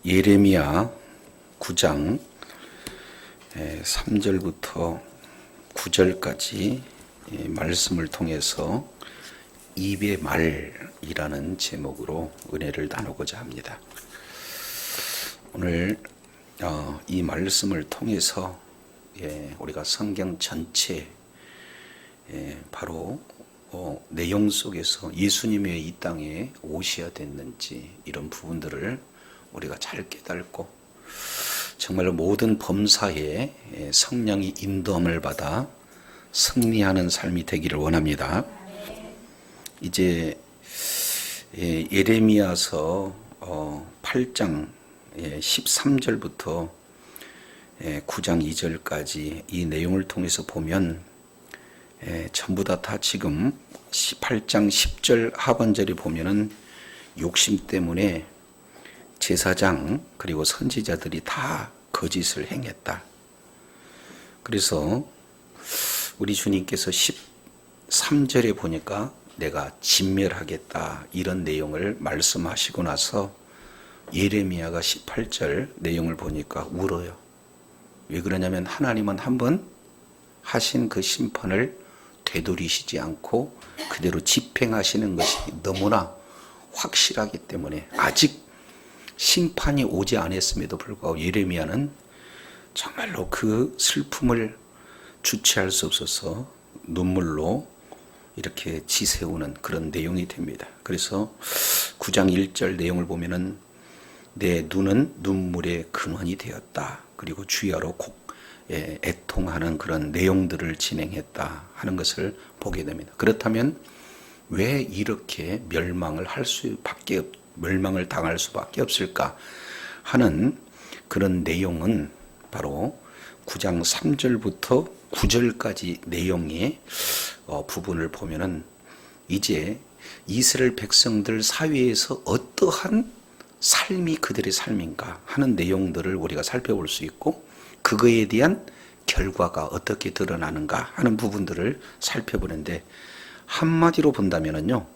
예레미야 9장 3절부터 9절까지 말씀을 통해서 입의 말이라는 제목으로 은혜를 나누고자 합니다. 오늘 이 말씀을 통해서 우리가 성경 전체 바로 내용 속에서 예수님이 왜 이 땅에 오셔야 됐는지 이런 부분들을 우리가 잘 깨닫고 정말로 모든 범사에 성령이 인도함을 받아 승리하는 삶이 되기를 원합니다. 이제 예레미야서 8장 13절부터 9장 2절까지 이 내용을 통해서 보면 전부 다 지금 8장 10절 하반절에 보면은 욕심 때문에 제사장 그리고 선지자들이 다 거짓을 행했다. 그래서 우리 주님께서 13절에 보니까 내가 진멸하겠다 이런 내용을 말씀하시고 나서 예레미야가 18절 내용을 보니까 울어요. 왜 그러냐면 하나님은 한번 하신 그 심판을 되돌이시지 않고 그대로 집행하시는 것이 너무나 확실하기 때문에 아직 심판이 오지 않았음에도 불구하고 예레미야는 정말로 그 슬픔을 주체할 수 없어서 눈물로 이렇게 지새우는 그런 내용이 됩니다. 그래서 9장 1절 내용을 보면은 내 눈은 눈물의 근원이 되었다. 그리고 주야로 애통하는 그런 내용들을 진행했다 하는 것을 보게 됩니다. 그렇다면 왜 이렇게 멸망을 당할 수밖에 없을까 하는 그런 내용은 바로 9장 3절부터 9절까지 내용의 부분을 보면은 이제 이스라엘 백성들 사회에서 어떠한 삶이 그들의 삶인가 하는 내용들을 우리가 살펴볼 수 있고 그거에 대한 결과가 어떻게 드러나는가 하는 부분들을 살펴보는데 한마디로 본다면은요,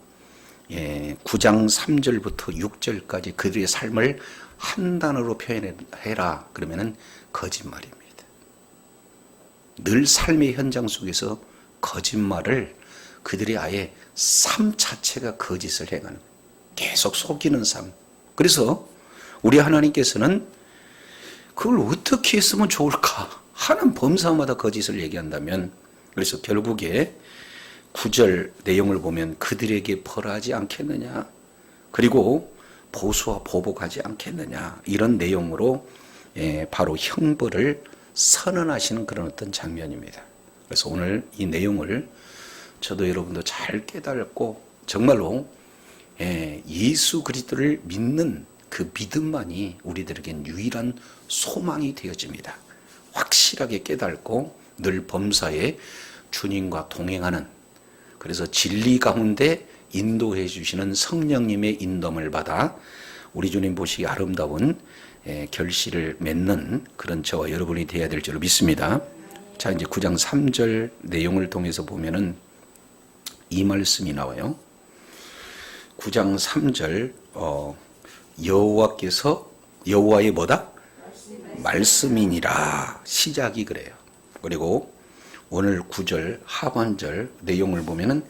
9장 3절부터 6절까지 그들의 삶을 한 단어로 표현해라 그러면은 거짓말입니다. 늘 삶의 현장 속에서 거짓말을 그들이 아예 삶 자체가 거짓을 행하는 계속 속이는 삶. 그래서 우리 하나님께서는 그걸 어떻게 했으면 좋을까 하는 범사마다 거짓을 얘기한다면 그래서 결국에 9절 내용을 보면 그들에게 벌하지 않겠느냐 그리고 보수와 보복하지 않겠느냐 이런 내용으로 바로 형벌을 선언하시는 그런 어떤 장면입니다. 그래서 오늘 이 내용을 저도 여러분도 잘 깨닫고 정말로 예수 그리스도를 믿는 그 믿음만이 우리들에겐 유일한 소망이 되어집니다. 확실하게 깨닫고 늘 범사에 주님과 동행하는 그래서 진리 가운데 인도해 주시는 성령님의 인도함을 받아 우리 주님 보시기 아름다운 결실을 맺는 그런 저와 여러분이 되어야 될 줄로 믿습니다. 자, 이제 9장 3절 내용을 통해서 보면은 이 말씀이 나와요. 9장 3절 여호와의 뭐다? 말씀이니라 시작이 그래요. 그리고 오늘 9절 하반절 내용을 보면은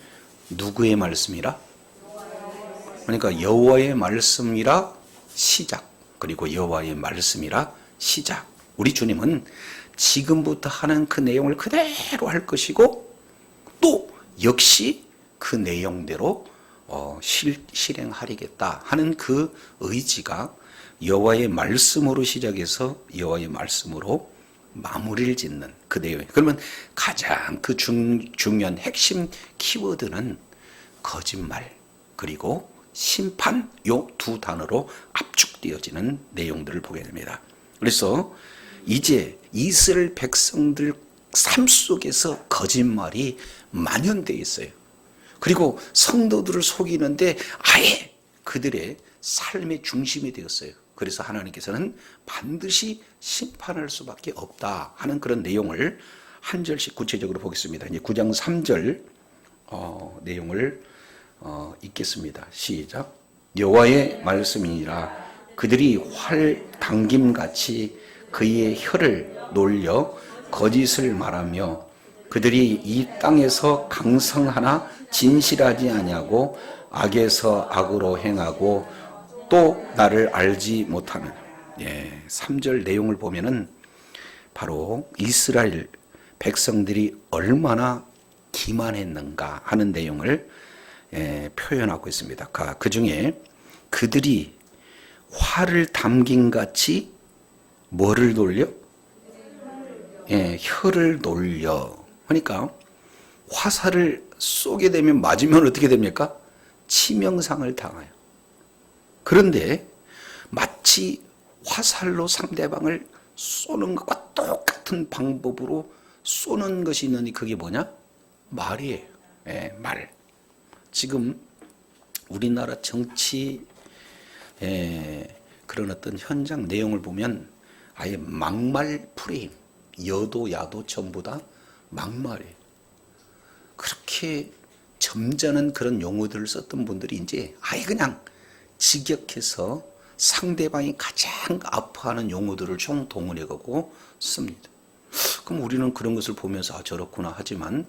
누구의 말씀이라? 그러니까 여호와의 말씀이라 시작. 그리고 여호와의 말씀이라 시작. 우리 주님은 지금부터 하는 그 내용을 그대로 할 것이고 또 역시 그 내용대로 실행하리겠다 하는 그 의지가 여호와의 말씀으로 시작해서 여호와의 말씀으로 마무리를 짓는 그 내용. 그러면 가장 그 중요한 핵심 키워드는 거짓말 그리고 심판 요 두 단어로 압축되어지는 내용들을 보게 됩니다. 그래서 이제 이스라엘 백성들 삶 속에서 거짓말이 만연되어 있어요. 그리고 성도들을 속이는데 아예 그들의 삶의 중심이 되었어요. 그래서 하나님께서는 반드시 심판할 수밖에 없다 하는 그런 내용을 한 절씩 구체적으로 보겠습니다. 이제 9장 3절 내용을 읽겠습니다. 시작. 여호와의 말씀이니라 그들이 활 당김같이 그의 혀를 놀려 거짓을 말하며 그들이 이 땅에서 강성하나 진실하지 아니하고 악에서 악으로 행하고 또 나를 알지 못하는. 3절 내용을 보면은 바로 이스라엘 백성들이 얼마나 기만했는가 하는 내용을 표현하고 있습니다. 그 중에 그들이 활을 담긴 같이 뭐를 돌려? 혀를 돌려. 그러니까 화살을 쏘게 되면 맞으면 어떻게 됩니까? 치명상을 당해요. 그런데 마치 화살로 상대방을 쏘는 것과 똑같은 방법으로 쏘는 것이 있느니 그게 뭐냐? 말이에요. 말. 지금 우리나라 정치 그런 어떤 현장 내용을 보면 아예 막말 프레임, 여도 야도 전부 다 막말이에요. 그렇게 점잖은 그런 용어들을 썼던 분들이 이제 아예 그냥 직역해서 상대방이 가장 아파하는 용어들을 좀 동원해가고 씁니다. 그럼 우리는 그런 것을 보면서 저렇구나 하지만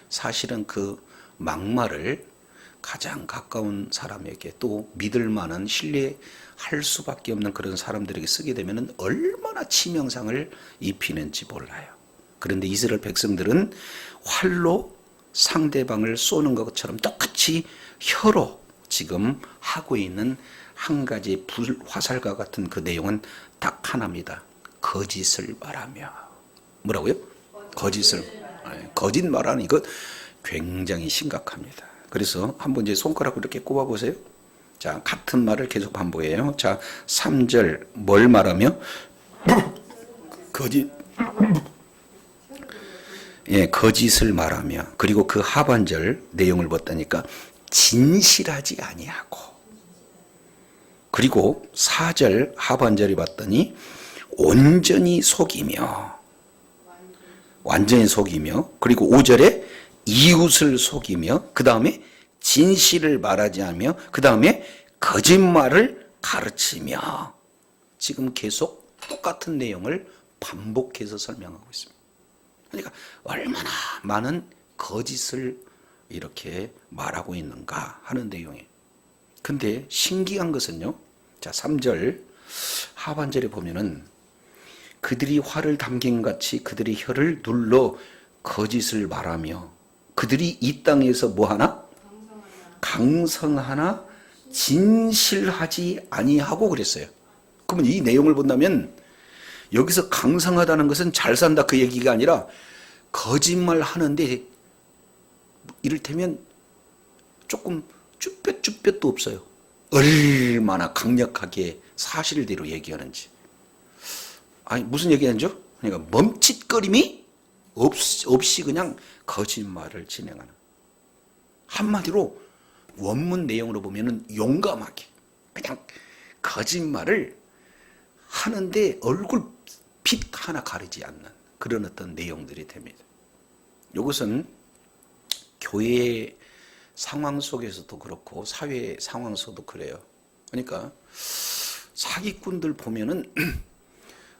사실은 그 막말을 가장 가까운 사람에게 또 믿을 만한 신뢰할 수밖에 없는 그런 사람들에게 쓰게 되면 얼마나 치명상을 입히는지 몰라요. 그런데 이스라엘 백성들은 활로 상대방을 쏘는 것처럼 똑같이 혀로 지금 하고 있는 한 가지 불화살과 같은 그 내용은 딱 하나입니다. 거짓을 말하며. 뭐라고요? 거짓 말하는 이것 굉장히 심각합니다. 그래서 한번 이제 손가락으로 이렇게 꼽아보세요. 자, 같은 말을 계속 반복해요. 자, 3절 뭘 말하며? 거짓을 말하며. 그리고 그 하반절 내용을 봤다니까 진실하지 아니하고. 그리고 4절 하반절이 봤더니 온전히 속이며. 완전히 속이며. 그리고 5절에 이웃을 속이며, 그 다음에 진실을 말하지 않으며, 그 다음에 거짓말을 가르치며. 지금 계속 똑같은 내용을 반복해서 설명하고 있습니다. 그러니까 얼마나 많은 거짓을 이렇게 말하고 있는가 하는 내용이에요. 근데 신기한 것은요, 자, 3절 하반절에 보면은 그들이 활을 담긴 같이 그들이 혀를 눌러 거짓을 말하며 그들이 이 땅에서 뭐하나? 강성하나 진실하지 아니하고 그랬어요. 그러면 이 내용을 본다면 여기서 강성하다는 것은 잘 산다 그 얘기가 아니라 거짓말 하는데 이를테면 조금 쭈뼛쭈뼛도 없어요. 얼마나 강력하게 사실대로 얘기하는지. 아니 무슨 얘기하는죠? 그러니까 멈칫거림이 없이 그냥 거짓말을 진행하는. 한마디로 원문 내용으로 보면은 용감하게 그냥 거짓말을 하는데 얼굴 빛 하나 가리지 않는 그런 어떤 내용들이 됩니다. 이것은 교회 상황 속에서도 그렇고 사회 상황 속도 그래요. 그러니까 사기꾼들 보면은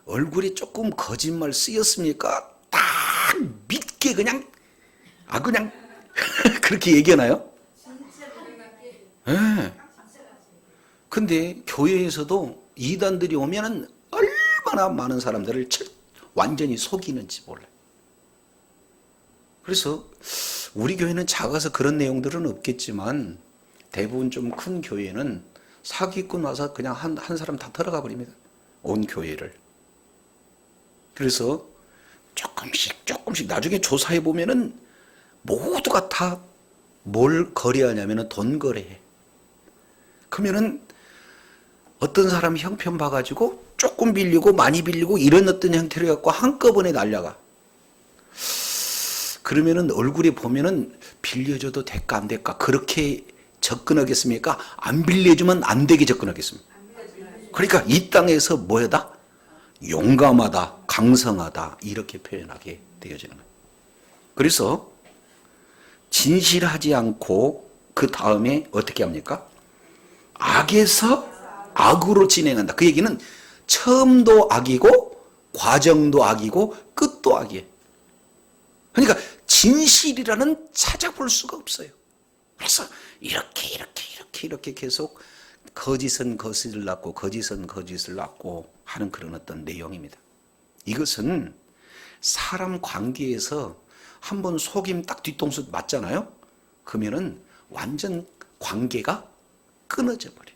얼굴이 조금 거짓말 쓰였습니까? 딱 믿게 그냥 그렇게 얘기하나요? 네. 근데 교회에서도 이단들이 오면은 얼마나 많은 사람들을 완전히 속이는지 몰라요. 그래서 우리 교회는 작아서 그런 내용들은 없겠지만 대부분 좀 큰 교회는 사기꾼 와서 그냥 한 사람 다 들어가 버립니다. 온 교회를. 그래서 조금씩 나중에 조사해 보면은 모두가 다 뭘 거래하냐면은 돈 거래해. 그러면은 어떤 사람이 형편 봐가지고 조금 빌리고 많이 빌리고 이런 어떤 형태로 해갖고 한꺼번에 날려가. 그러면은 얼굴에 보면은 빌려줘도 될까 안 될까 그렇게 접근하겠습니까? 안 빌려주면 안 되게 접근하겠습니까? 그러니까 이 땅에서 뭐다? 용감하다, 강성하다 이렇게 표현하게 되어지는 거예요. 그래서 진실하지 않고 그 다음에 어떻게 합니까? 악에서 악으로 진행한다. 그 얘기는 처음도 악이고 과정도 악이고 끝도 악이에요. 그러니까 진실이라는 찾아볼 수가 없어요. 그래서 이렇게 계속 거짓은 거짓을 낳고 거짓은 거짓을 낳고 하는 그런 어떤 내용입니다. 이것은 사람 관계에서 한번 속임 딱 뒤통수 맞잖아요. 그러면은 완전 관계가 끊어져 버려요.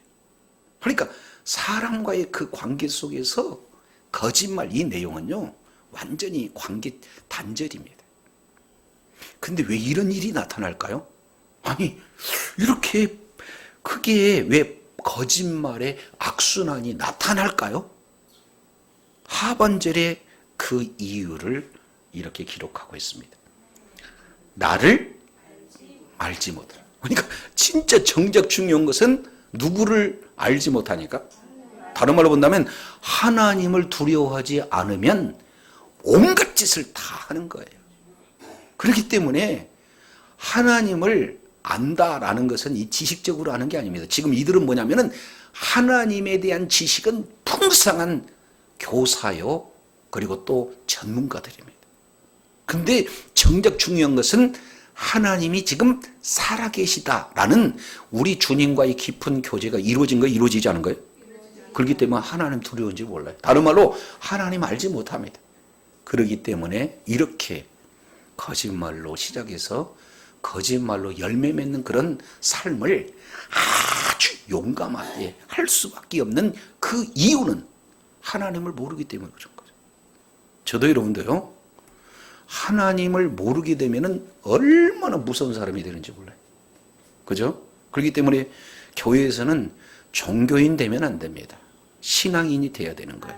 그러니까 사람과의 그 관계 속에서 거짓말, 이 내용은요 완전히 관계 단절입니다. 근데 왜 이런 일이 나타날까요? 아니, 이렇게 크게 왜 거짓말의 악순환이 나타날까요? 하반절에 그 이유를 이렇게 기록하고 있습니다. 나를 알지 못하라. 그러니까 진짜 정작 중요한 것은 누구를 알지 못하니까? 다른 말로 본다면 하나님을 두려워하지 않으면 온갖 짓을 다 하는 거예요. 그렇기 때문에 하나님을 안다라는 것은 이 지식적으로 아는 게 아닙니다. 지금 이들은 뭐냐면은 하나님에 대한 지식은 풍성한 교사요, 그리고 또 전문가들입니다. 근데 정작 중요한 것은 하나님이 지금 살아계시다라는 우리 주님과의 깊은 교제가 이루어진 거예요, 이루어지지 않은 거예요? 그렇기 때문에 하나님 두려운지 몰라요. 다른 말로 하나님 알지 못합니다. 그렇기 때문에 이렇게 거짓말로 시작해서 거짓말로 열매 맺는 그런 삶을 아주 용감하게 할 수밖에 없는 그 이유는 하나님을 모르기 때문에 그런 거죠. 저도 여러분도요, 하나님을 모르게 되면은 얼마나 무서운 사람이 되는지 몰라요. 그죠? 그렇기 때문에 교회에서는 종교인 되면 안 됩니다. 신앙인이 돼야 되는 거예요.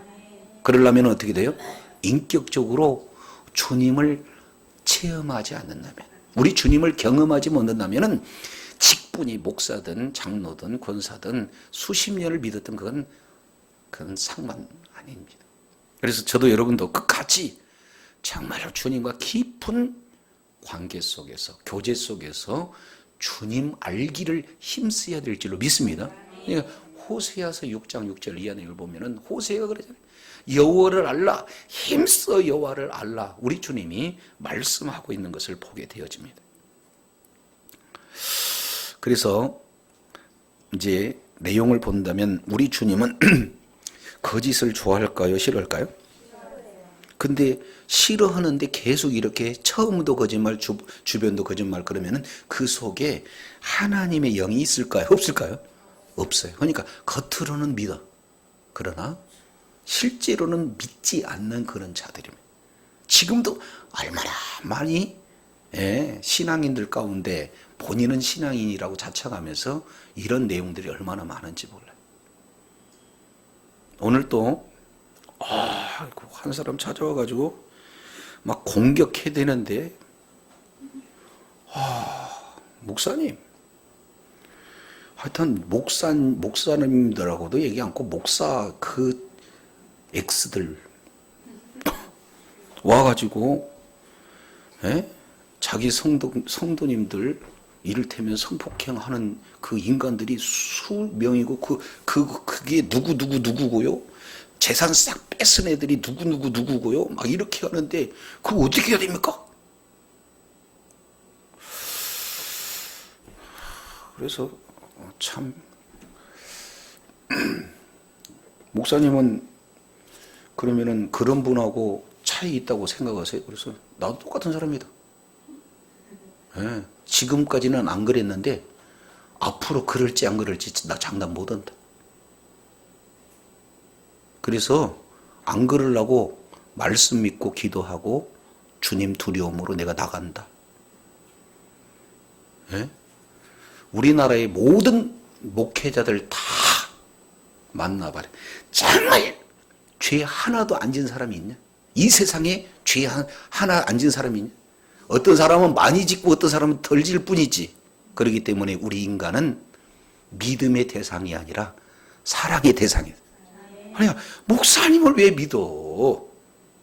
그러려면 어떻게 돼요? 인격적으로 주님을 체험하지 않는다면, 우리 주님을 경험하지 못한다면 직분이 목사든 장로든 권사든 수십 년을 믿었던 그건 상관 아닙니다. 그래서 저도 여러분도 끝까지 정말로 주님과 깊은 관계 속에서, 교제 속에서 주님 알기를 힘써야 될 줄로 믿습니다. 그러니까 호세아서 6장 6절 이하 내용을 보면은 호세아가 그러잖아요. 여호와를 알라, 힘써 여호와를 알라. 우리 주님이 말씀하고 있는 것을 보게 되어집니다. 그래서 이제 내용을 본다면 우리 주님은 거짓을 좋아할까요? 싫어할까요? 근데 싫어하는데 계속 이렇게 처음도 거짓말, 주변도 거짓말, 그러면은 그 속에 하나님의 영이 있을까요? 없을까요? 없어요. 그러니까 겉으로는 믿어. 그러나 실제로는 믿지 않는 그런 자들입니다. 지금도 얼마나 많이 신앙인들 가운데 본인은 신앙인이라고 자처하면서 이런 내용들이 얼마나 많은지 몰라요. 오늘 또 한 사람 찾아와가지고 막 공격해야 되는데, 목사님, 하여튼 목사님들하고도 얘기 않고 목사 그 X들 와가지고 자기 성도님들 이를테면 성폭행하는 그 인간들이 수명이고 그게 누구고요? 재산 싹 뺏은 애들이 누구고요? 막 이렇게 하는데 그거 어떻게 해야 됩니까? 그래서 참 목사님은 그러면은 그런 분하고 차이 있다고 생각하세요? 그래서 나도 똑같은 사람이다. 지금까지는 안 그랬는데 앞으로 그럴지 안 그럴지 나 장담 못한다. 그래서 안 그러려고 말씀 믿고 기도하고 주님 두려움으로 내가 나간다. 우리나라의 모든 목회자들 다 만나봐라. 정말 죄 하나도 안 진 사람이 있냐? 이 세상에 죄 하나 안 진 사람이 있냐? 어떤 사람은 많이 짓고 어떤 사람은 덜 질 뿐이지. 그렇기 때문에 우리 인간은 믿음의 대상이 아니라 사랑의 대상이야. 그러니까 목사님을 왜 믿어?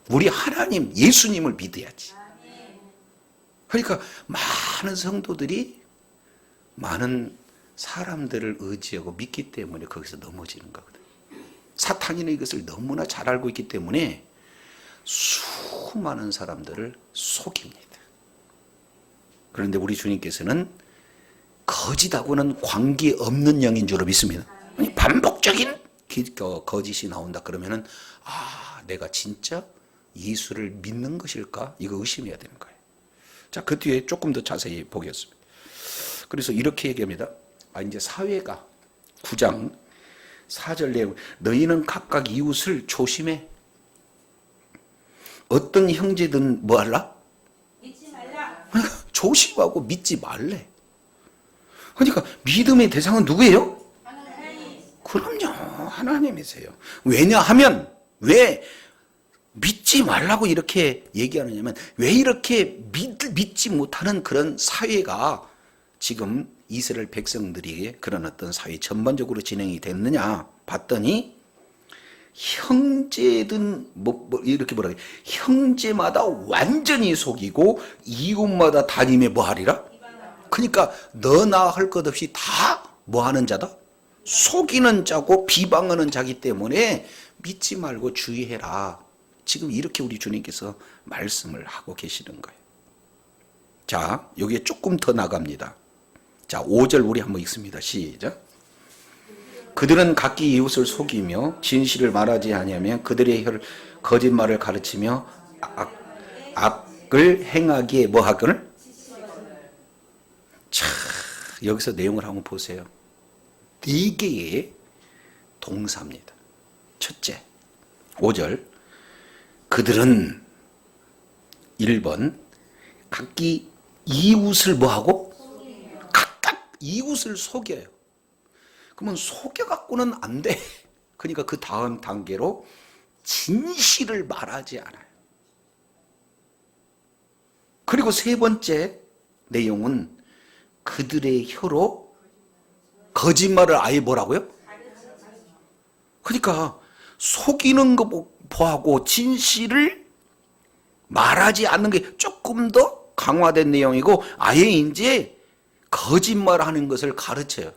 우리 하나님, 예수님을 믿어야지. 그러니까 많은 성도들이 많은 사람들을 의지하고 믿기 때문에 거기서 넘어지는 거거든요. 사탄이는 이것을 너무나 잘 알고 있기 때문에 수많은 사람들을 속입니다. 그런데 우리 주님께서는 거짓하고는 관계없는 영인 줄로 믿습니다. 아니, 반복적인 거짓이 나온다 그러면은 내가 진짜 예수를 믿는 것일까? 이거 의심해야 되는 거예요. 자, 그 뒤에 조금 더 자세히 보겠습니다. 그래서 이렇게 얘기합니다. 이제 사회가 9장 4절 내용, 너희는 각각 이웃을 조심해. 어떤 형제든 뭐 할라? 믿지 말라. 조심하고 믿지 말래. 그러니까 믿음의 대상은 누구예요? 하나님. 그럼요, 하나님이세요. 왜냐하면, 왜 믿지 말라고 이렇게 얘기하느냐면, 왜 이렇게 믿지 못하는 그런 사회가 지금 이스라엘 백성들이 그런 어떤 사회 전반적으로 진행이 됐느냐 봤더니, 형제든 이렇게 뭐라 그래, 형제마다 완전히 속이고 이웃마다 다님에 뭐 하리라? 그러니까 너나 할 것 없이 다 뭐 하는 자다? 속이는 자고 비방하는 자기 때문에 믿지 말고 주의해라. 지금 이렇게 우리 주님께서 말씀을 하고 계시는 거예요. 자, 여기에 조금 더 나갑니다. 자, 5절 우리 한번 읽습니다. 시작. 그들은 각기 이웃을 속이며 진실을 말하지 아니하며 그들의 혀를 거짓말을 가르치며 악을 행하기에 뭐 하거늘? 자, 여기서 내용을 한번 보세요. 4개의 동사입니다. 첫째, 5절. 그들은 1번 각기 이웃을 뭐하고? 각각 이웃을 속여요. 그러면 속여갖고는 안 돼. 그러니까 그 다음 단계로 진실을 말하지 않아요. 그리고 3번째 내용은 그들의 혀로 거짓말을 아예 뭐라고요? 그러니까 속이는 거 보하고 진실을 말하지 않는 게 조금 더 강화된 내용이고, 아예 이제 거짓말하는 것을 가르쳐요.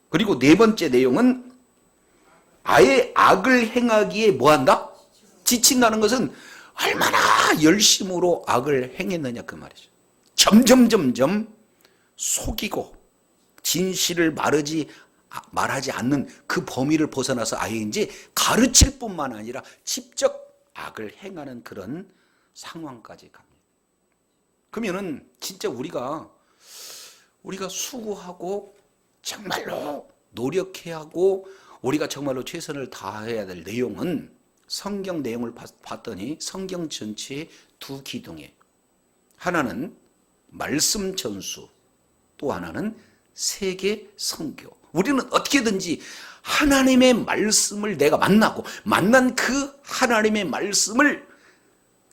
그리고 4번째 내용은 아예 악을 행하기에 뭐한다? 지친다는 것은 얼마나 열심으로 악을 행했느냐 그 말이죠. 점점 속이고 진실을 말하지 않는 그 범위를 벗어나서 아예 이제 가르칠 뿐만 아니라 직접 악을 행하는 그런 상황까지 갑니다. 그러면은 진짜 우리가 수고하고 정말로 노력해야 하고 우리가 정말로 최선을 다해야 될 내용은, 성경 내용을 봤더니 성경 전체의 2기둥이에요. 하나는 말씀 전수, 또 하나는 세계 선교. 우리는 어떻게든지 하나님의 말씀을 내가 만난 그 하나님의 말씀을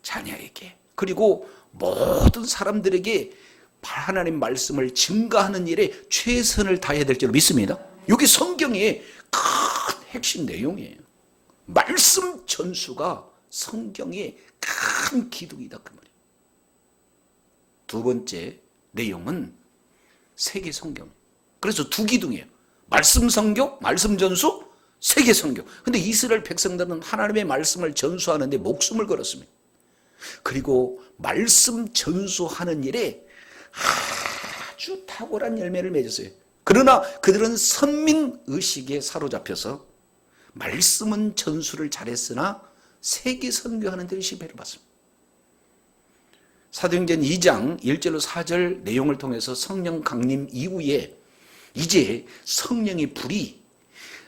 자녀에게, 그리고 모든 사람들에게 하나님 말씀을 증가하는 일에 최선을 다해야 될 줄 믿습니다. 여기 성경의 큰 핵심 내용이에요. 말씀 전수가 성경의 큰 기둥이다 그 말이에요. 2번째 내용은 세계 성경. 그래서 2기둥이에요. 말씀 선교, 말씀 전수, 세계 선교. 근데 이스라엘 백성들은 하나님의 말씀을 전수하는데 목숨을 걸었습니다. 그리고 말씀 전수하는 일에 아주 탁월한 열매를 맺었어요. 그러나 그들은 선민의식에 사로잡혀서 말씀은 전수를 잘했으나 세계 선교하는 데는 실패를 봤습니다. 사도행전 2장 1절로 4절 내용을 통해서 성령 강림 이후에 이제 성령의 불이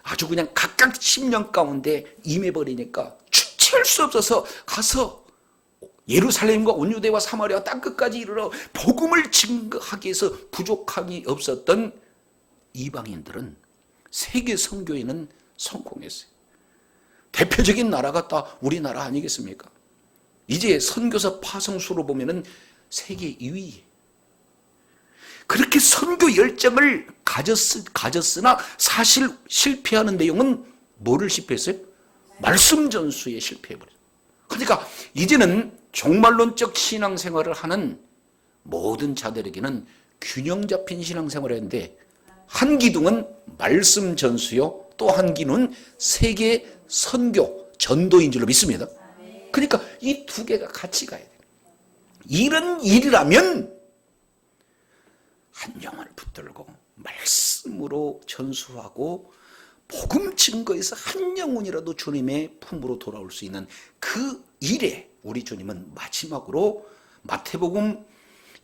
아주 그냥 각각 심령 가운데 임해버리니까 주체할 수 없어서 가서 예루살렘과 온 유대와 사마리아 땅끝까지 이르러 복음을 증거하기 위해서 부족함이 없었던 이방인들은 세계 선교에는 성공했어요. 대표적인 나라가 다 우리나라 아니겠습니까? 이제 선교사 파송수로 보면은 세계 2위. 그렇게 선교 열정을 가졌으나 사실 실패하는 내용은 뭐를 실패했어요? 말씀 전수에 실패해버렸어요. 그러니까 이제는 종말론적 신앙생활을 하는 모든 자들에게는 균형 잡힌 신앙생활을 했는데 한 기둥은 말씀 전수요, 또 한 기둥은 세계 선교 전도인 줄로 믿습니다. 그러니까 이 두 개가 같이 가야 돼요. 이런 일이라면 한 영혼을 붙들고 말씀으로 전수하고 복음 증거에서 한 영혼이라도 주님의 품으로 돌아올 수 있는 그 일에 우리 주님은 마지막으로 마태복음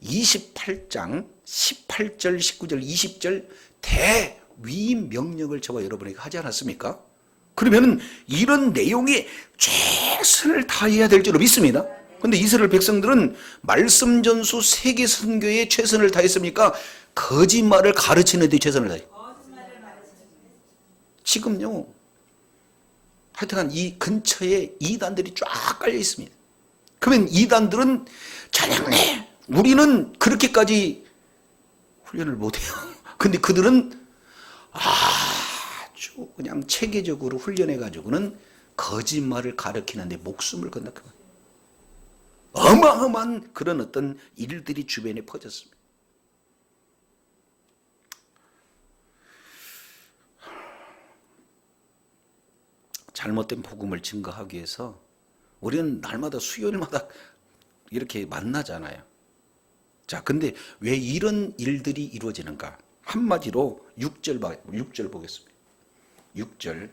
28장 18절, 19절, 20절 대위임 명령을 저와 여러분에게 하지 않았습니까? 그러면 이런 내용에 최선을 다해야 될 줄로 믿습니다. 그런데 이스라엘 백성들은 말씀 전수 세계 선교에 최선을 다했습니까? 거짓말을 가르치는 데 최선을 다해요. 지금요, 하여튼간 이 근처에 이단들이 쫙 깔려 있습니다. 그러면 이단들은 찬양네, 우리는 그렇게까지 훈련을 못해요. 근데 그들은 아주 그냥 체계적으로 훈련해가지고는 거짓말을 가르치는데 목숨을 건다. 어마어마한 그런 어떤 일들이 주변에 퍼졌습니다. 잘못된 복음을 증거하기 위해서 우리는 날마다 수요일마다 이렇게 만나잖아요. 자, 근데 왜 이런 일들이 이루어지는가? 한마디로 6절 보겠습니다. 6절.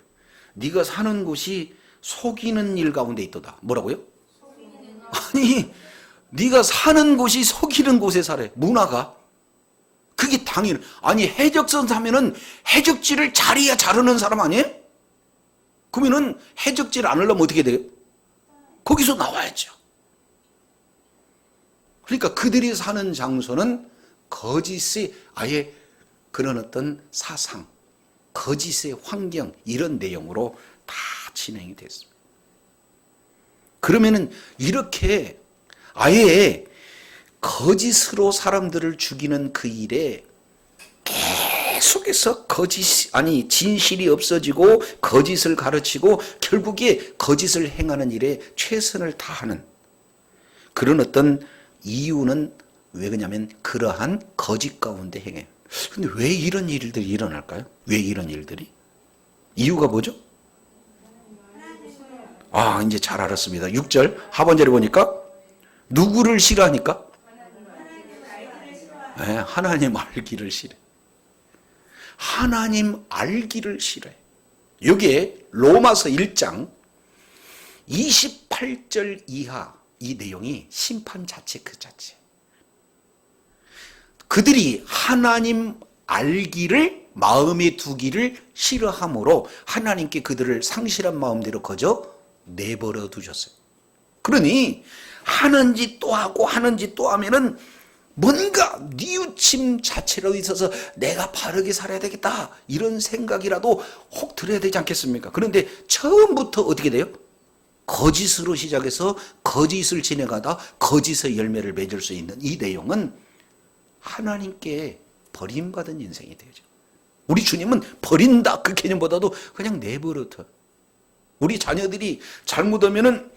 네가 사는 곳이 속이는 일 가운데 있도다. 뭐라고요? 아니, 네가 사는 곳이 속이는 곳에 살아. 문화가. 그게 당연. 아니, 해적선 사면은 해적지를 잘해야 자르는 사람 아니에요? 그러면은 해적질 안 하려면 어떻게 돼요? 거기서 나와야죠. 그러니까 그들이 사는 장소는 거짓의 아예 그런 어떤 사상, 거짓의 환경, 이런 내용으로 다 진행이 됐습니다. 그러면은 이렇게 아예 거짓으로 사람들을 죽이는 그 일에 계속해서 진실이 없어지고 거짓을 가르치고 결국에 거짓을 행하는 일에 최선을 다하는 그런 어떤 이유는 왜 그러냐면 그러한 거짓 가운데 행해요. 근데 왜 이런 일들이 일어날까요? 왜 이런 일들이? 이유가 뭐죠? 이제 잘 알았습니다. 6절 하반절에 보니까 누구를 싫어하니까? 네, 하나님 알기를 싫어해. 하나님 알기를 싫어해. 여기에 로마서 1장 28절 이하 이 내용이 심판 자체 그 자체. 그들이 하나님 알기를 마음에 두기를 싫어함으로 하나님께 그들을 상실한 마음대로 거저 내버려 두셨어요. 그러니 하는 짓 또 하고 하는 짓 또 하면은 뭔가 뉘우침 자체로 있어서 내가 바르게 살아야 되겠다 이런 생각이라도 혹 들어야 되지 않겠습니까? 그런데 처음부터 어떻게 돼요? 거짓으로 시작해서 거짓을 지내가다 거짓의 열매를 맺을 수 있는 이 내용은 하나님께 버림받은 인생이 되죠. 우리 주님은 버린다 그 개념보다도 그냥 내버려둬. 우리 자녀들이 잘못하면은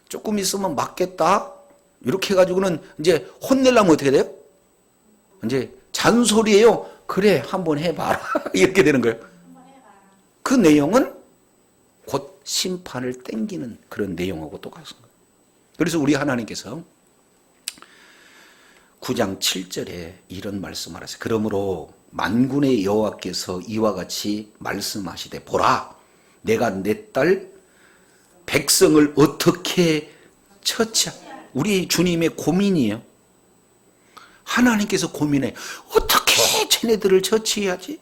조금 있으면 맞겠다 이렇게 해가지고는 이제 혼내려면 어떻게 돼요? 이제 잔소리예요. 그래 한번 해봐라 이렇게 되는 거예요. 그 내용은 곧 심판을 땡기는 그런 내용하고 똑같습니다. 그래서 우리 하나님께서 9장 7절에 이런 말씀을 하세요. 그러므로 만군의 여호와께서 이와 같이 말씀하시되 보라 내가 내 딸 백성을 어떻게 우리 주님의 고민이에요. 하나님께서 고민해. 어떻게 쟤네들을 처치해야지?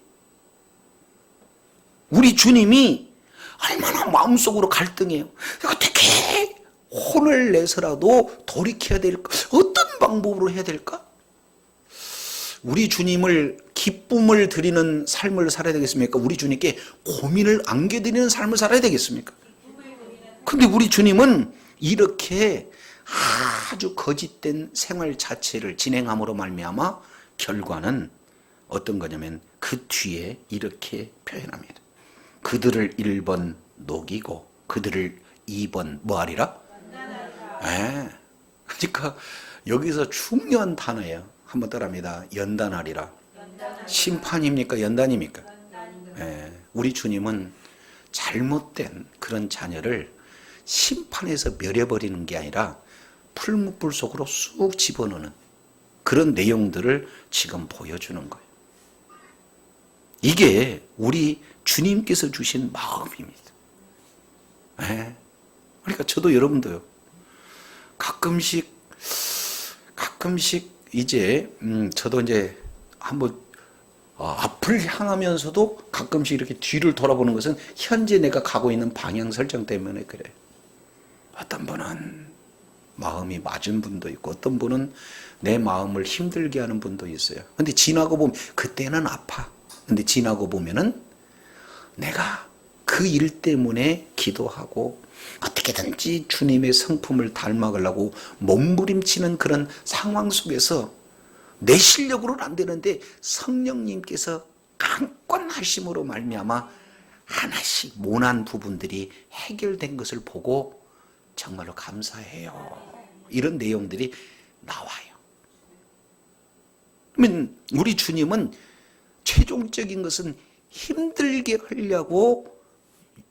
우리 주님이 얼마나 마음속으로 갈등해요. 어떻게 혼을 내서라도 돌이켜야 될까? 어떤 방법으로 해야 될까? 우리 주님을 기쁨을 드리는 삶을 살아야 되겠습니까? 우리 주님께 고민을 안겨드리는 삶을 살아야 되겠습니까? 근데 우리 주님은 이렇게 아주 거짓된 생활 자체를 진행함으로 말미암아 결과는 어떤 거냐면 그 뒤에 이렇게 표현합니다. 그들을 1번 녹이고 그들을 2번 뭐하리라? 그러니까 여기서 중요한 단어예요. 한번 따라합니다. 연단하리라. 심판입니까? 연단입니까? 예, 우리 주님은 잘못된 그런 자녀를 심판해서 멸해버리는 게 아니라 풀무불 속으로 쑥 집어넣는 그런 내용들을 지금 보여주는 거예요. 이게 우리 주님께서 주신 마음입니다. 예. 그러니까 저도 여러분도요. 가끔씩 이제 저도 이제 한번 앞을 향하면서도 가끔씩 이렇게 뒤를 돌아보는 것은 현재 내가 가고 있는 방향 설정 때문에 그래요. 어떤 분은 마음이 맞은 분도 있고 어떤 분은 내 마음을 힘들게 하는 분도 있어요. 근데 지나고 보면 그때는 아파. 근데 지나고 보면은 내가 그 일 때문에 기도하고 어떻게든지 주님의 성품을 닮아가려고 몸부림치는 그런 상황 속에서 내 실력으로는 안 되는데 성령님께서 강권하심으로 말미암아 하나씩 모난 부분들이 해결된 것을 보고 정말로 감사해요. 이런 내용들이 나와요. 그러면 우리 주님은 최종적인 것은 힘들게 하려고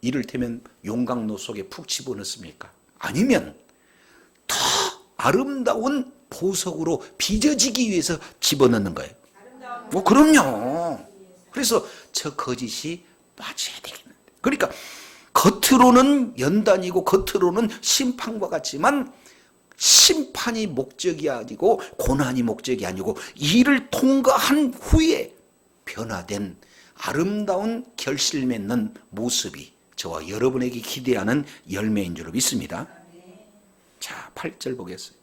이를테면 용광로 속에 푹 집어넣습니까? 아니면 더 아름다운 보석으로 빚어지기 위해서 집어넣는 거예요. 그럼요. 그래서 저 거짓이 빠져야 되겠는데. 그러니까 겉으로는 연단이고 겉으로는 심판과 같지만 심판이 목적이 아니고 고난이 목적이 아니고 이를 통과한 후에 변화된 아름다운 결실 맺는 모습이 저와 여러분에게 기대하는 열매인 줄 믿습니다. 자, 8절 보겠어요.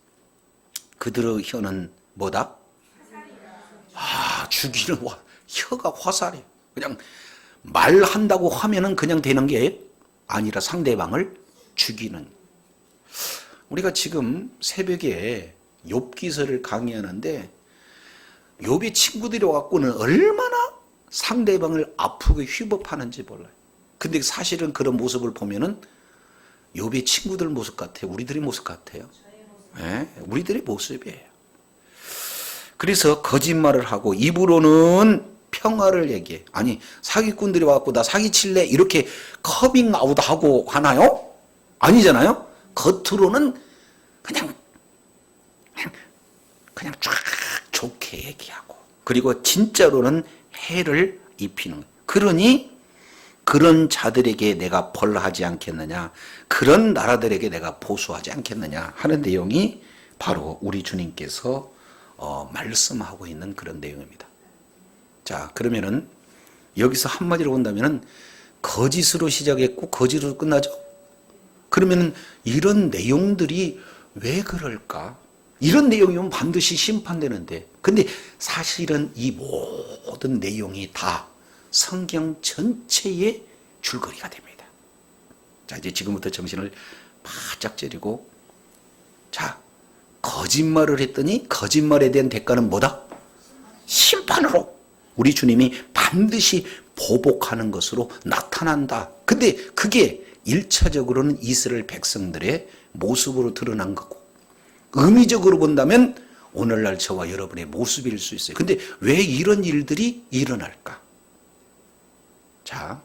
그들의 혀는 뭐다? 죽이는 혀가 화살이에요. 그냥 말한다고 하면은 그냥 되는 게 아니라 상대방을 죽이는. 우리가 지금 새벽에 욥기서를 강의하는데 욥의 친구들이 와갖고는 얼마나 상대방을 아프게 휘법하는지 몰라요. 근데 사실은 그런 모습을 보면은 욥의 친구들 모습 같아요. 우리들의 모습 같아요. 네, 우리들의 모습이에요. 그래서 거짓말을 하고 입으로는 평화를 얘기해. 아니 사기꾼들이 와갖고 나 사기칠래 이렇게 커밍아웃하고 하나요? 아니잖아요. 겉으로는 그냥 쫙 좋게 얘기하고 그리고 진짜로는 해를 입히는 거예요. 그러니 그런 자들에게 내가 벌하지 않겠느냐, 그런 나라들에게 내가 보수하지 않겠느냐 하는 내용이 바로 우리 주님께서 말씀하고 있는 그런 내용입니다. 자, 그러면은 여기서 한마디로 본다면은 거짓으로 시작했고 거짓으로 끝나죠. 그러면은 이런 내용들이 왜 그럴까? 이런 내용이면 반드시 심판되는데, 근데 사실은 이 모든 내용이 다 성경 전체의 줄거리가 됩니다. 자, 이제 지금부터 정신을 바짝 차리고, 자, 거짓말을 했더니 거짓말에 대한 대가는 뭐다? 심판으로 우리 주님이 반드시 보복하는 것으로 나타난다. 근데 그게 1차적으로는 이스라엘 백성들의 모습으로 드러난 거고, 의미적으로 본다면 오늘날 저와 여러분의 모습일 수 있어요. 근데 왜 이런 일들이 일어날까? 자,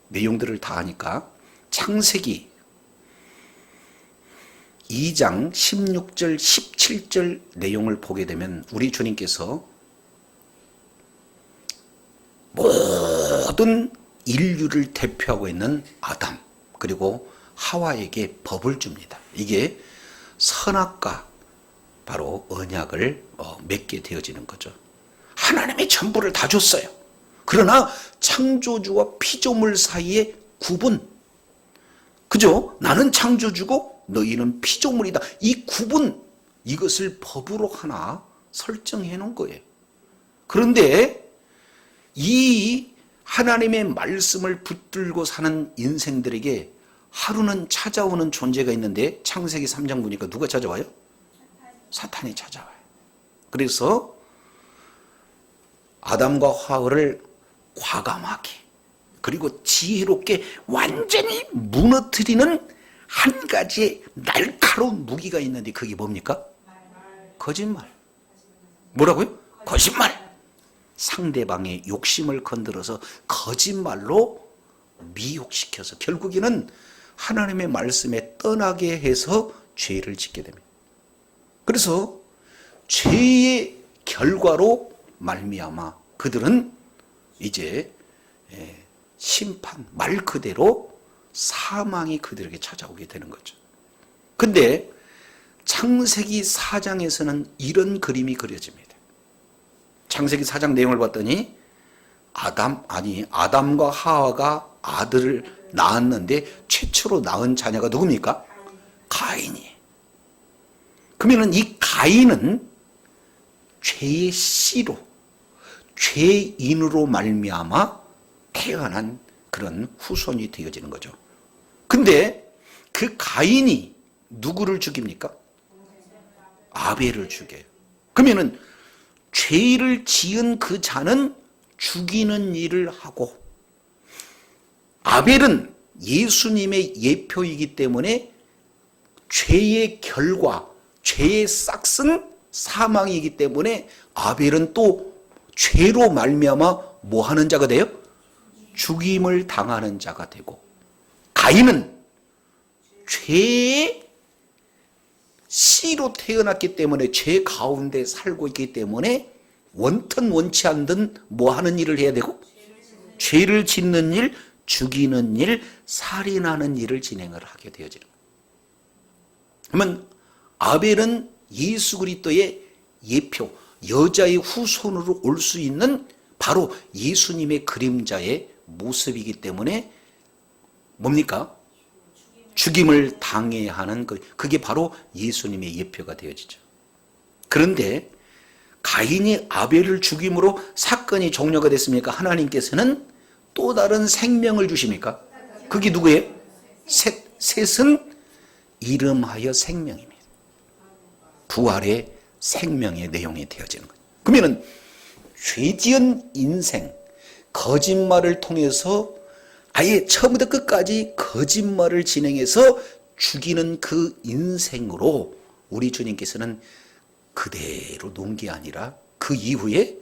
내용들을 다 하니까 창세기 2장 16절 17절 내용을 보게 되면 우리 주님께서 모든 인류를 대표하고 있는 아담 그리고 하와에게 법을 줍니다. 이게 선악과 바로 언약을 맺게 되어지는 거죠. 하나님이 전부를 다 줬어요. 그러나 창조주와 피조물 사이의 구분, 그죠? 나는 창조주고 너희는 피조물이다. 이 구분, 이것을 법으로 하나 설정해 놓은 거예요. 그런데 이 하나님의 말씀을 붙들고 사는 인생들에게 하루는 찾아오는 존재가 있는데 창세기 3장 보니까 누가 찾아와요? 사탄이 찾아와요. 그래서 아담과 하와를 과감하게 그리고 지혜롭게 완전히 무너뜨리는 한 가지의 날카로운 무기가 있는데 그게 뭡니까? 거짓말. 뭐라고요? 거짓말. 상대방의 욕심을 건드려서 거짓말로 미혹시켜서 결국에는 하나님의 말씀에 떠나게 해서 죄를 짓게 됩니다. 그래서 죄의 결과로 말미암아 그들은 이제 심판, 말 그대로 사망이 그들에게 찾아오게 되는 거죠. 근데 창세기 4장에서는 이런 그림이 그려집니다. 창세기 4장 내용을 봤더니 아담과 하와가 아들을 낳았는데 최초로 낳은 자녀가 누굽니까? 가인이. 그러면 이 가인은 죄의 씨로, 죄인으로 말미암아 태어난 그런 후손이 되어지는 거죠. 근데 그 가인이 누구를 죽입니까? 아벨을 죽여요. 그러면은 죄를 지은 그 자는 죽이는 일을 하고, 아벨은 예수님의 예표이기 때문에 죄의 결과, 죄의 싹은 사망이기 때문에 아벨은 또 죄로 말미암아 뭐 하는 자가 돼요? 죽임을 당하는 자가 되고, 가인은 죄의 씨로 태어났기 때문에 죄 가운데 살고 있기 때문에 원튼 원치 않든 뭐 하는 일을 해야 되고, 죄를 짓는 일, 죽이는 일, 살인하는 일을 진행을 하게 되어지는 거예요. 그러면 아벨은 예수 그리스도의 예표, 여자의 후손으로 올 수 있는 바로 예수님의 그림자의 모습이기 때문에 뭡니까? 죽임을 당해야 하는 그게 바로 예수님의 예표가 되어지죠. 그런데 가인이 아벨을 죽임으로 사건이 종료가 됐습니까? 하나님께서는 또 다른 생명을 주십니까? 그게 누구예요? 셋은 이름하여 생명입니다. 부활의 생명의 내용이 되어지는 거예요. 그러면 죄지은 인생, 거짓말을 통해서 아예 처음부터 끝까지 거짓말을 진행해서 죽이는 그 인생으로 우리 주님께서는 그대로 놓은 게 아니라 그 이후에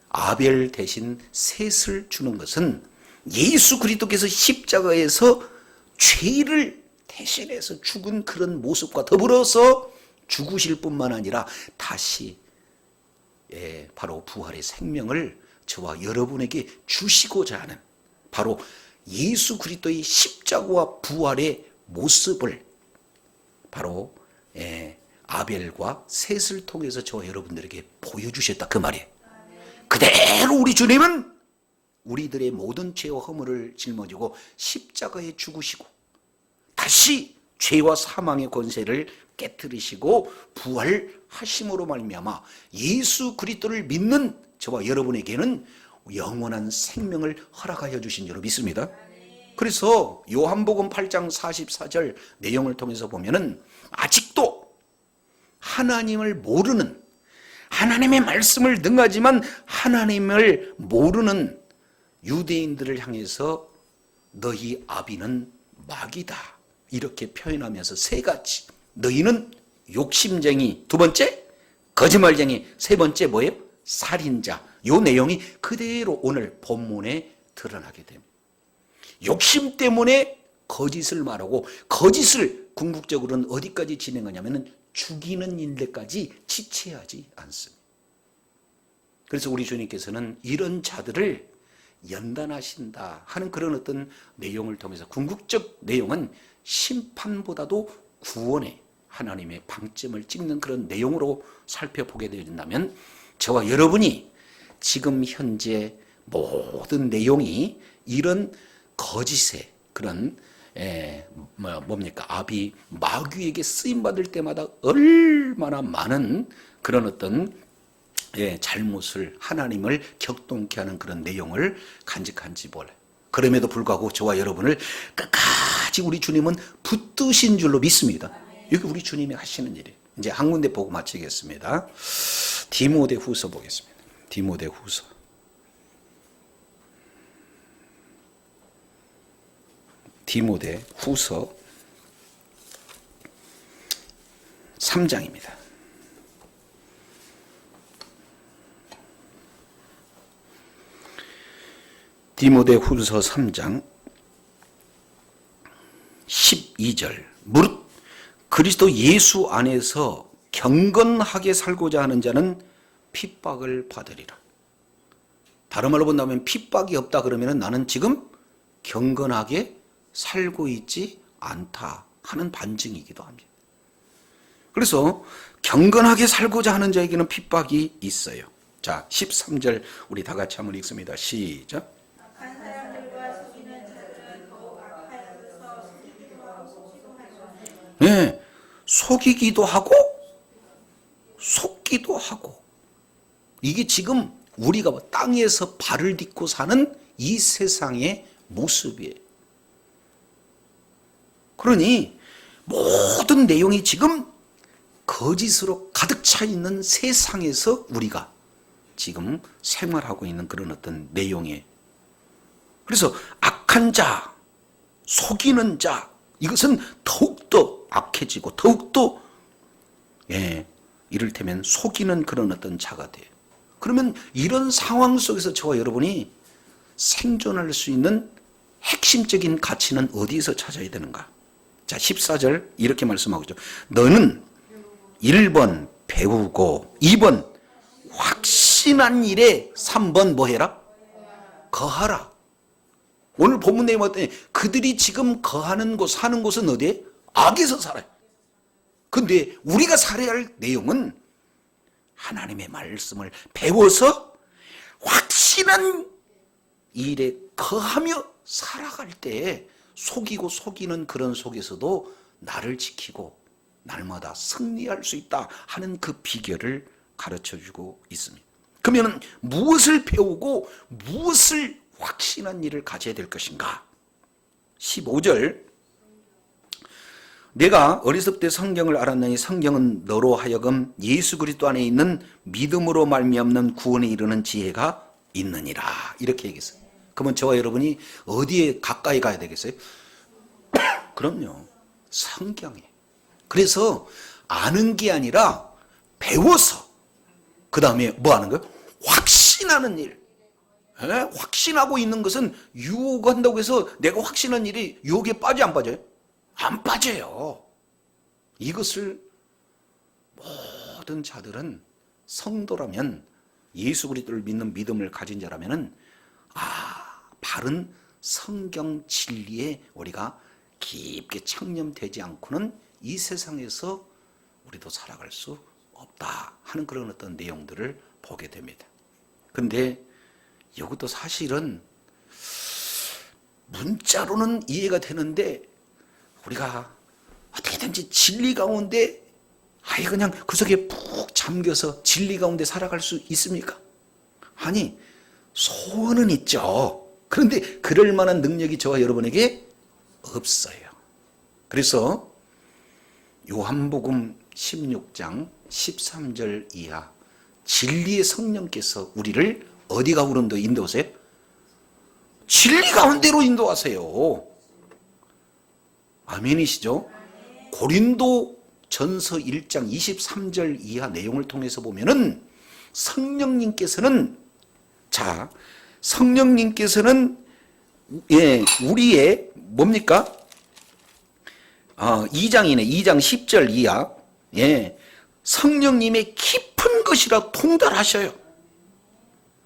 아벨 대신 셋을 주는 것은 예수 그리스도께서 십자가에서 죄를 대신해서 죽은 그런 모습과 더불어서 죽으실 뿐만 아니라 다시 바로 부활의 생명을 저와 여러분에게 주시고자 하는 바로 예수 그리스도의 십자가와 부활의 모습을 바로 아벨과 셋을 통해서 저와 여러분들에게 보여주셨다 그 말이에요. 그대로 우리 주님은 우리들의 모든 죄와 허물을 짊어지고 십자가에 죽으시고 다시 죄와 사망의 권세를 깨뜨리시고 부활하심으로 말미암아 예수 그리스도를 믿는 저와 여러분에게는 영원한 생명을 허락하여 주신 줄로 믿습니다. 그래서 요한복음 8장 44절 내용을 통해서 보면은 아직도 하나님을 모르는, 하나님의 말씀을 능하지만 하나님을 모르는 유대인들을 향해서 너희 아비는 마귀다 이렇게 표현하면서 세 가지, 너희는 욕심쟁이, 두 번째 거짓말쟁이, 세 번째 뭐예요? 살인자. 요 내용이 그대로 오늘 본문에 드러나게 됩니다. 욕심 때문에 거짓을 말하고, 거짓을 궁극적으로는 어디까지 진행하냐면 죽이는 일까지 지체하지 않습니다. 그래서 우리 주님께서는 이런 자들을 연단하신다 하는 그런 어떤 내용을 통해서 궁극적 내용은 심판보다도 구원의 하나님의 방점을 찍는 그런 내용으로 살펴보게 된다면 저와 여러분이 지금 현재 모든 내용이 이런 거짓의 그런 뭡니까? 아비 마귀에게 쓰임받을 때마다 얼마나 많은 그런 어떤 잘못을, 하나님을 격동케 하는 그런 내용을 간직한지 몰라요. 그럼에도 불구하고 저와 여러분을 끝까지 우리 주님은 붙드신 줄로 믿습니다. 이게 우리 주님이 하시는 일이에요. 이제 한 군데 보고 마치겠습니다. 디모데후서 보겠습니다. 디모데후서. 디모데후서 3장입니다. 디모데후서 3장 12절 무릇 그리스도 예수 안에서 경건하게 살고자 하는 자는 핍박을 받으리라. 다른 말로 본다면 핍박이 없다 그러면 나는 지금 경건하게 살고 있지 않다 하는 반증이기도 합니다. 그래서 경건하게 살고자 하는 자에게는 핍박이 있어요. 자, 13절 우리 다 같이 한번 읽습니다. 시작. 악한 사람들과 속이는 자들은 더욱 악하여서 속이기도 하고 속지도 하죠. 네, 속이기도 하고 속기도 하고 이게 지금 우리가 땅에서 발을 딛고 사는 이 세상의 모습이에요. 그러니 모든 내용이 지금 거짓으로 가득 차 있는 세상에서 우리가 지금 생활하고 있는 그런 어떤 내용이에요. 그래서 악한 자, 속이는 자, 이것은 더욱더 악해지고 더욱더 이를테면 속이는 그런 어떤 자가 돼요. 그러면 이런 상황 속에서 저와 여러분이 생존할 수 있는 핵심적인 가치는 어디에서 찾아야 되는가? 자, 14절 이렇게 말씀하고 있죠. 너는 1번 배우고 2번 확신한 일에 3번 뭐 해라? 거하라. 오늘 본문 내용이 어떠냐? 그들이 지금 거하는 곳, 사는 곳은 어디에? 악에서 살아요. 근데 우리가 살아야 할 내용은 하나님의 말씀을 배워서 확신한 일에 거하며 살아갈 때 속이고 속이는 그런 속에서도 나를 지키고 날마다 승리할 수 있다 하는 그 비결을 가르쳐주고 있습니다. 그러면 무엇을 배우고 무엇을 확신한 일을 가져야 될 것인가? 15절 내가 어렸을 때 성경을 알았느니 성경은 너로 하여금 예수 그리스도 안에 있는 믿음으로 말미암는 구원에 이르는 지혜가 있느니라 이렇게 얘기했어요. 그러면 저와 여러분이 어디에 가까이 가야 되겠어요? 그럼요, 성경에. 그래서 아는 게 아니라 배워서 그 다음에 뭐 하는 거예요? 확신하는 일. 확신하고 있는 것은 유혹한다고 해서 내가 확신한 일이 유혹에 빠져 안 빠져요? 안 빠져요. 이것을 모든 자들은 성도라면 예수 그리스도를 믿는 믿음을 가진 자라면은 바른 성경 진리에 우리가 깊게 창념되지 않고는 이 세상에서 우리도 살아갈 수 없다 하는 그런 어떤 내용들을 보게 됩니다. 근데 이것도 사실은 문자로는 이해가 되는데 우리가 어떻게든지 진리 가운데 그냥 그 속에 푹 잠겨서 진리 가운데 살아갈 수 있습니까? 아니, 소원은 있죠. 그런데 그럴 만한 능력이 저와 여러분에게 없어요. 그래서 요한복음 16장 13절 이하 진리의 성령께서 우리를 어디 가운데로 인도하세요? 진리 가운데로 인도하세요. 아멘이시죠? 고린도 전서 1장 23절 이하 내용을 통해서 보면은 성령님께서는 우리의 뭡니까? 2장이네. 2장 10절 이하 성령님의 깊은 것이라 통달하셔요.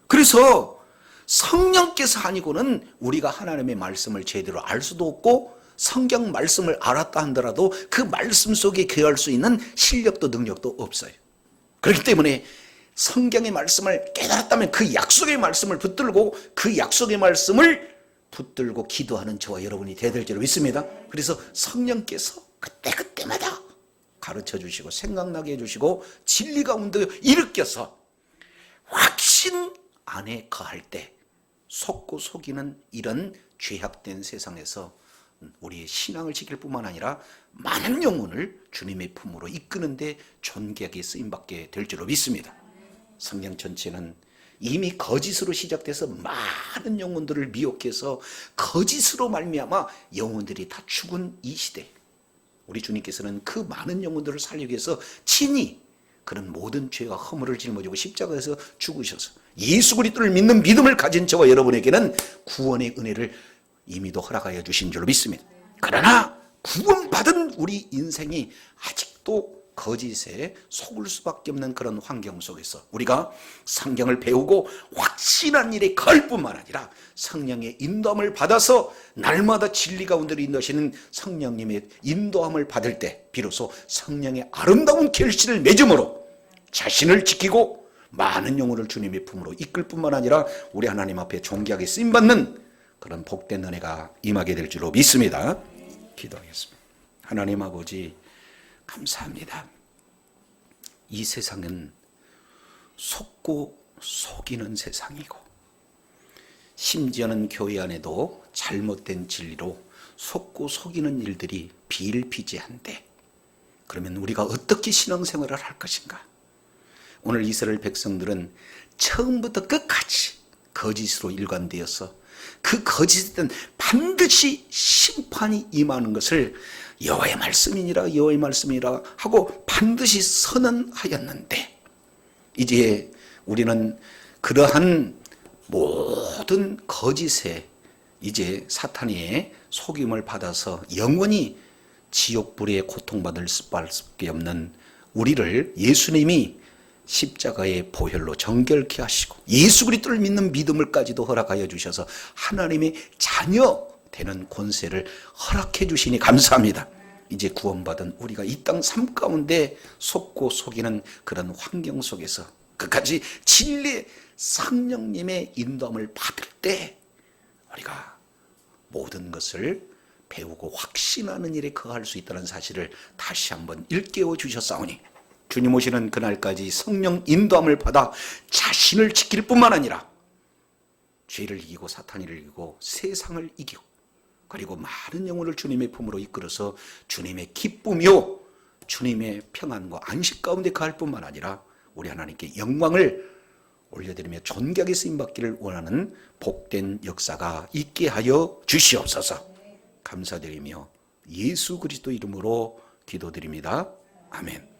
그래서 성령께서 아니고는 우리가 하나님의 말씀을 제대로 알 수도 없고 성경 말씀을 알았다 하더라도 그 말씀 속에 거할 수 있는 실력도 능력도 없어요. 그렇기 때문에 성경의 말씀을 깨달았다면 그 약속의 말씀을 붙들고 그 약속의 말씀을 붙들고 기도하는 저와 여러분이 되야 될 줄 믿습니다. 그래서 성령께서 그때그때마다 가르쳐 주시고 생각나게 해주시고 진리 가운데 일으켜서 확신 안에 거할 때 속고 속이는 이런 죄악된 세상에서 우리의 신앙을 지킬 뿐만 아니라 많은 영혼을 주님의 품으로 이끄는데 존귀하게 쓰임받게 될 줄로 믿습니다. 성경 전체는 이미 거짓으로 시작돼서 많은 영혼들을 미혹해서 거짓으로 말미암아 영혼들이 다 죽은 이 시대, 우리 주님께서는 그 많은 영혼들을 살리기 위해서 친히 그런 모든 죄와 허물을 짊어지고 십자가에서 죽으셔서 예수 그리스도를 믿는 믿음을 가진 저와 여러분에게는 구원의 은혜를 이미도 허락하여 주신 줄로 믿습니다. 그러나 구원받은 우리 인생이 아직도 거짓에 속을 수밖에 없는 그런 환경 속에서 우리가 성경을 배우고 확신한 일에 거할 뿐만 아니라 성령의 인도함을 받아서 날마다 진리 가운데로 인도하시는 성령님의 인도함을 받을 때 비로소 성령의 아름다운 결실을 맺음으로 자신을 지키고 많은 영혼을 주님의 품으로 이끌 뿐만 아니라 우리 하나님 앞에 존귀하게 쓰임받는 그런 복된 은혜가 임하게 될 줄로 믿습니다. 기도하겠습니다. 하나님 아버지 감사합니다. 이 세상은 속고 속이는 세상이고 심지어는 교회 안에도 잘못된 진리로 속고 속이는 일들이 비일비재한데 그러면 우리가 어떻게 신앙생활을 할 것인가? 오늘 이스라엘 백성들은 처음부터 끝까지 거짓으로 일관되어서 그 거짓은 반드시 심판이 임하는 것을 여호와의 말씀이니라 여호와의 말씀이라 하고 반드시 선언하였는데 이제 우리는 그러한 모든 거짓에 이제 사탄의 속임을 받아서 영원히 지옥불에 고통받을 수밖에 없는 우리를 예수님이 십자가의 보혈로 정결케 하시고 예수 그리스도를 믿는 믿음을까지도 허락하여 주셔서 하나님의 자녀 되는 권세를 허락해 주시니 감사합니다. 이제 구원받은 우리가 이 땅 삶 가운데 속고 속이는 그런 환경 속에서 끝까지 진리의 성령님의 인도함을 받을 때 우리가 모든 것을 배우고 확신하는 일에 거할 수 있다는 사실을 다시 한번 일깨워 주셨사오니 주님 오시는 그날까지 성령 인도함을 받아 자신을 지킬 뿐만 아니라 죄를 이기고 사탄을 이기고 세상을 이기고 그리고 많은 영혼을 주님의 품으로 이끌어서 주님의 기쁨이요 주님의 평안과 안식 가운데 가할 뿐만 아니라 우리 하나님께 영광을 올려드리며 존귀하게 쓰임받기를 원하는 복된 역사가 있게 하여 주시옵소서. 감사드리며 예수 그리스도 이름으로 기도드립니다. 아멘.